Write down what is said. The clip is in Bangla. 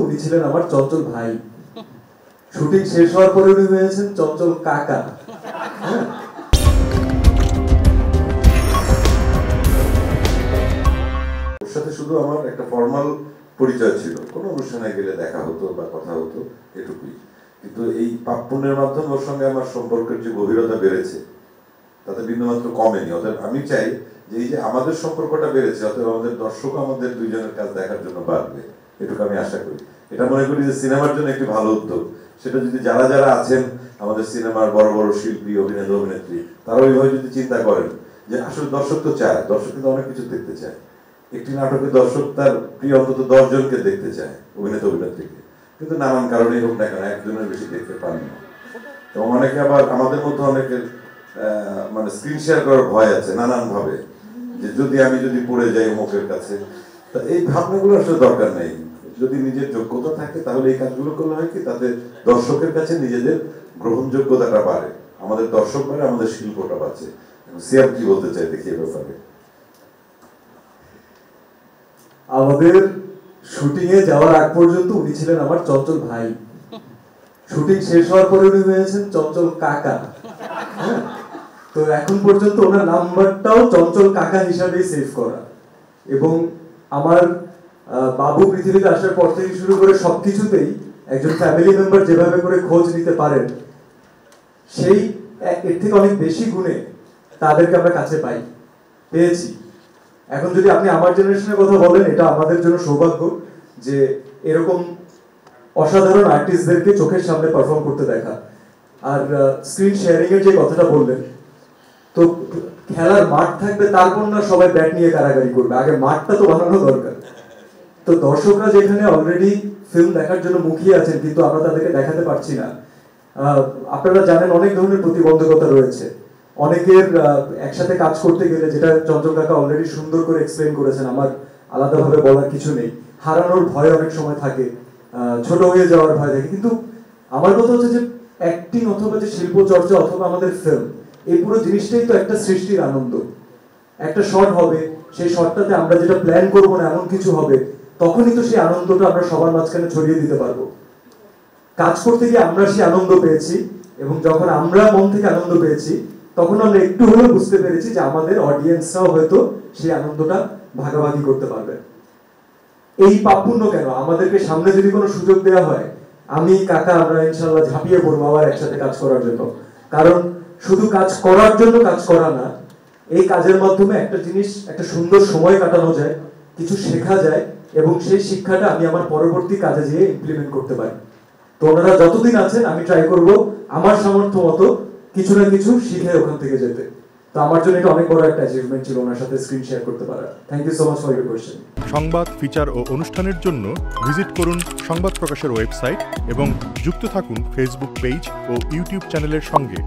উনি ছিলেন আমার চঞ্চল ভাই। শুটিং শেষ হওয়ার পরে উনি হয়েছেন চঞ্চল কাকা। ওর সাথে শুধু আমার একটা ফর্মাল পরিচয় ছিল, কোনো অনুষ্ঠানে গেলে দেখা হতো বা কথা হতো, এটুকুই। কিন্তু এই পাপ্পনের মাধ্যমে ওর সঙ্গে আমার সম্পর্কের যে গভীরতা বেড়েছে তাতে বিন্দুমাত্র কমেনি। অতএব আমি চাই যে এই যে আমাদের সম্পর্কটা বেড়েছে, অতএব আমাদের দর্শকও আমাদের দুইজনের কাজ দেখার জন্য বাড়বে, এটুকু আমি আশা করি। এটা মনে করি যে সিনেমার জন্য একটি ভালো উদ্যোগ। সেটা যদি যারা যারা আছেন আমাদের সিনেমার বড় বড় শিল্পী, অভিনেতা, অভিনেত্রী, তারা ওইভাবে যদি চিন্তা করেন যে আসলে দর্শক তো চায়, দর্শক কিন্তু অনেক কিছু দেখতে চায়। একটি নাটকে দর্শক তার প্রিয় অন্তত 10 জনকে দেখতে চায়, অভিনেতা অভিনেত্রীকে, কিন্তু নানান কারণেই হোক না কেন একজনের বেশি দেখতে পান না। এবং অনেকে আবার আমাদের মধ্যে অনেকের মানে স্ক্রিন শেয়ার করার ভয় আছে নানান ভাবে, যে আমি যদি পড়ে যাই অমুকের কাছে। তা এই ভাবনাগুলো আসলে দরকার নেই। যদি নিজের যোগ্যতা থাকে তাহলে এই কাজগুলো করলে হয় কি, তাতে দর্শকের কাছে নিজেদের গ্রহণযোগ্যতাটা বাড়ে, আমাদের দর্শক বাড়ে, আমাদের শিল্পটা বাঁচে। সিয়াম কি বলতে চাই দেখি এ ব্যাপারে? আমাদের শুটিং এ যাওয়ার আগ পর্যন্ত উনি ছিলেন আমার চঞ্চল ভাই। শুটিং শেষ হওয়ার পরে উনি হয়েছেন চঞ্চল কাকা। তো এখন পর্যন্ত ওনার নাম্বারটাও চঞ্চল কাকা হিসাবেই সেভ করা। এবং আমার বাবু পৃথিবীতে আসার পর থেকে শুরু করে সবকিছুতেই একজন ফ্যামিলি মেম্বার যেভাবে করে খোঁজ নিতে পারেন, সেই এর থেকে অনেক বেশি গুণে তাদেরকে আমরা কাছে পেয়েছি। এখন যদি আপনি আমার জেনারেশনের কথা বলেন, এটা আমাদের জন্য সৌভাগ্য যে এরকম অসাধারণ আর্টিস্টদেরকে চোখের সামনে পারফর্ম করতে দেখা। আর স্ক্রিন শেয়ারিং এর যে কথাটা বললেন, তো খেলার মাঠ থাকবে, তারপর না সবাই ব্যাট নিয়ে কারাগারি করবে, আগে মাঠটা তো বানানো দরকার। তো দর্শকরা যেখানে অলরেডি ফিল্ম দেখার জন্য মুখিয়ে আছেন কিন্তু আমরা তাদেরকে দেখাতে পারছি না, আপনারা জানেন অনেক ধরনের প্রতিবন্ধকতা রয়েছে। অনেকের একসাথে কাজ করতে গেলে, যেটা চঞ্চল কাকা অলরেডি সুন্দর করে এক্সপ্লেইন করেছেন, আমার আলাদাভাবে বলার কিছু নেই, হারানোর ভয় অনেক সময় থাকে, ছোট হয়ে যাওয়ার ভয় থাকে। কিন্তু আমার কথা হচ্ছে যে অ্যাক্টিং অথবা যে শিল্প চর্চা অথবা আমাদের ফিল্ম, এই পুরো জিনিসটাই তো একটা সৃষ্টির আনন্দ। একটা শট হবে, সেই শটটাতে আমরা যেটা প্ল্যান করবো না এমন কিছু হবে, তখনই তো সেই আনন্দটা আমরা সবার মাঝখানে ছড়িয়ে দিতে পারবো। কাজ করতে গিয়ে আমরা সেই আনন্দ পেয়েছি, এবং যখন আমরা মন থেকে আনন্দ পেয়েছি তখন আমরা একটু হলেও বুঝতে পেরেছি যে আমাদের অডিয়েন্সরাও হয়তো সেই আনন্দটা ভাগাভাগি করতে পারবে। এই পাপপুণ্য কেন, আমাদেরকে সামনে যদি কোনো সুযোগ দেওয়া হয়, আমি কাকা আমরা ইনশাল্লাহ ঝাঁপিয়ে পড়বো আবার একসাথে কাজ করার জন্য। কারণ শুধু কাজ করার জন্য কাজ করা না, এই কাজের মাধ্যমে একটা জিনিস, একটা সুন্দর সময় কাটানো যায়, কিছু শেখা যায়, এবং সেই শিক্ষাটা আমি আমার পরবর্তী কাজে যেয়ে ইমপ্লিমেন্ট করতে পারি। তো ওনারা যতদিন আছেন আমি ট্রাই করব আমার সামর্থ্য মতো কিছু না কিছু শিখে ওখান থেকে যেতে। তো আমার জন্য এটা অনেক বড় একটা অ্যাচিভমেন্ট ছিল ওনার সাথে স্ক্রিন শেয়ার করতে পারা। Thank you so much for your question. সংবাদ, ফিচার ও অনুষ্ঠানের জন্য ভিজিট করুন সংবাদ প্রকাশের ওয়েবসাইট এবং যুক্ত থাকুন ফেসবুক পেজ ও ইউটিউব চ্যানেলের সঙ্গে।